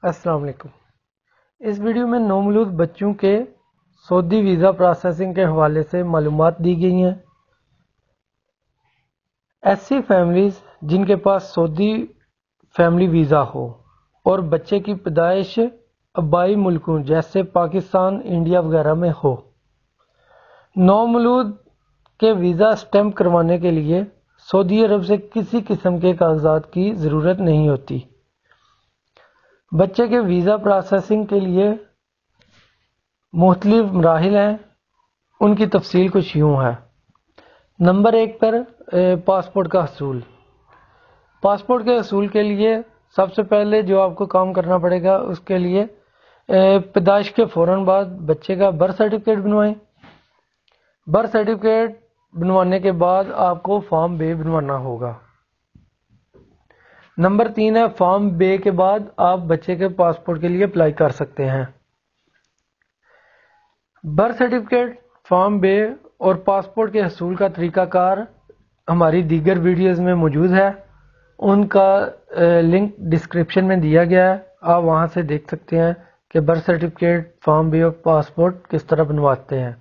السلام علیکم۔ اس ویڈیو میں نومولود بچوں کے سعودی ویزا پروسیسنگ کے حوالے سے معلومات دی گئی ہیں۔ ایسی فیملیز جن کے پاس سعودی فیملی ویزا ہو اور بچے کی پیدائش آبائی ملکوں جیسے پاکستان، انڈیا وغیرہ میں ہو، نومولود کے ویزا سٹیمپ کروانے کے لیے سعودی عرب سے کسی قسم کے کاغذات کی ضرورت نہیں ہوتی۔ بچے کے ویزا پروسیسنگ کے لیے مختلف مراحل ہیں، ان کی تفصیل کچھ یوں ہے۔ نمبر 1 پر پاسپورٹ کا حصول۔ پاسپورٹ کے حصول کے لیے سب سے پہلے جو آپ کو کام کرنا پڑے گا، اس کے لیے پیدائش کے فوراً بعد بچے کا برتھ سرٹیفکیٹ بنوائیں۔ برتھ سرٹیفکیٹ بنوانے کے بعد آپ کو فارم بے بنوانا ہوگا۔ نمبر 3 ہے فارم بے کے بعد آپ بچے کے پاسپورٹ کے لیے اپلائی کر سکتے ہیں۔ برتھ سرٹیفکیٹ، فارم بے اور پاسپورٹ کے حصول کا طریقہ کار ہماری دیگر ویڈیوز میں موجود ہے، ان کا لنک ڈسکرپشن میں دیا گیا ہے، آپ وہاں سے دیکھ سکتے ہیں کہ برتھ سرٹیفکیٹ، فارم بے اور پاسپورٹ کس طرح بنواتے ہیں۔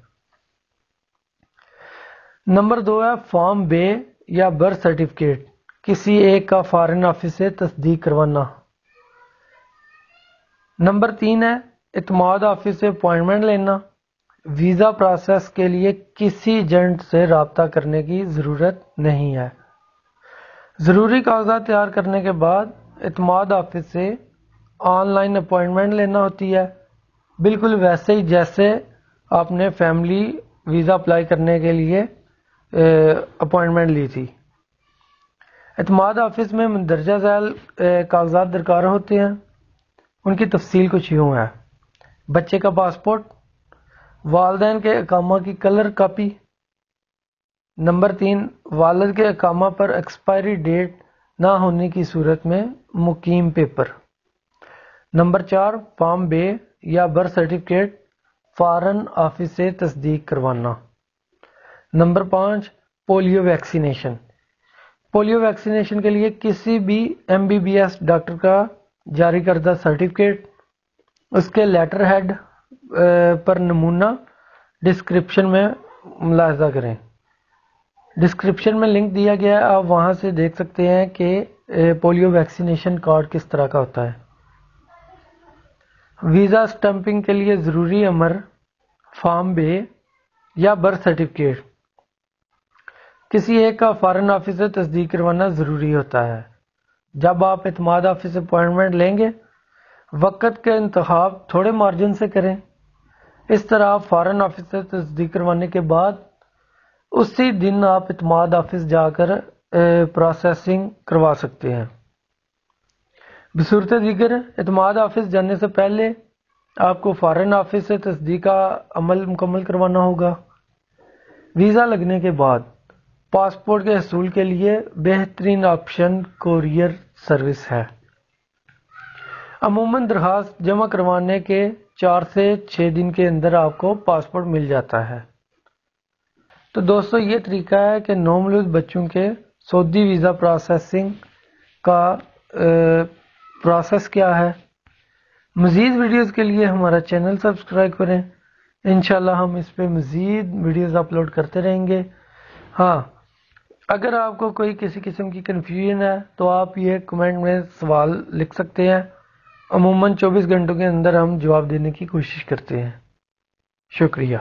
نمبر 2 ہے فارم بے یا برتھ سرٹیفکیٹ کسی ایک کا فارن آفس سے تصدیق کروانا۔ نمبر 3 ہے اعتماد آفس سے اپوائنٹمنٹ لینا۔ ویزا پروسیس کے لیے کسی ایجنٹ سے رابطہ کرنے کی ضرورت نہیں ہے۔ ضروری کاغذات تیار کرنے کے بعد اعتماد آفس سے آن لائن اپوائنٹمنٹ لینا ہوتی ہے، بالکل ویسے ہی جیسے آپ نے فیملی ویزا اپلائی کرنے کے لیے اپوائنٹمنٹ لی تھی۔ اعتماد آفس میں مندرجہ ذیل کاغذات درکار ہوتے ہیں، ان کی تفصیل کچھ یوں ہے۔ بچے کا پاسپورٹ، والدین کے اقامہ کی کلر کاپی۔ نمبر 3 والد کے اقامہ پر ایکسپائری ڈیٹ نہ ہونے کی صورت میں مقیم پیپر۔ نمبر 4 فارم بے یا برتھ سرٹیفکیٹ فارن آفس سے تصدیق کروانا۔ Number 5 polio vaccination. Polio vaccination کے لیے کسی بھی MBBS ڈاکٹر کا جاری کردہ سرٹیفکیٹ، اس کے لیٹر ہیڈ پر نمونہ ڈسکرپشن میں ملاحظہ کریں۔ ڈسکرپشن میں لنک دیا گیا ہے، آپ وہاں سے دیکھ سکتے ہیں کہ پولیو ویکسینیشن کارڈ کس طرح کا ہوتا ہے۔ ویزا سٹمپنگ کے لیے ضروری امر فارم بے یا برتھ سرٹیفکیٹ کسی ایک کا فارن آفس سے تصدیق کروانا ضروری ہوتا ہے۔ جب آپ اعتماد آفس سے اپوائنٹمنٹ لیں گے، وقت کا انتخاب تھوڑے مارجن سے کریں۔ اس طرح آپ فارن آفس سے تصدیق کروانے کے بعد اسی دن آپ اعتماد آفس جا کر پروسیسنگ کروا سکتے ہیں۔ بصورت دیگر اعتماد آفس جانے سے پہلے آپ کو فارن آفس سے تصدیق کا عمل مکمل کروانا ہوگا۔ ویزا لگنے کے بعد پاسپورٹ کے حصول کے لیے بہترین آپشن کوریئر سروس ہے۔ عموماً درخواست جمع کروانے کے 4 سے 6 دن کے اندر آپ کو پاسپورٹ مل جاتا ہے۔ تو دوستو، یہ طریقہ ہے کہ نومولود بچوں کے سعودی ویزا پروسیسنگ کا پروسیس کیا ہے۔ مزید ویڈیوز کے لیے ہمارا چینل سبسکرائب کریں، انشاءاللہ ہم اس پہ مزید ویڈیوز اپلوڈ کرتے رہیں گے۔ ہاں، اگر آپ کو کوئی کسی قسم کی کنفیوژن ہے تو آپ یہ کمنٹ میں سوال لکھ سکتے ہیں، عموماً 24 گھنٹوں کے اندر ہم جواب دینے کی کوشش کرتے ہیں۔ شکریہ۔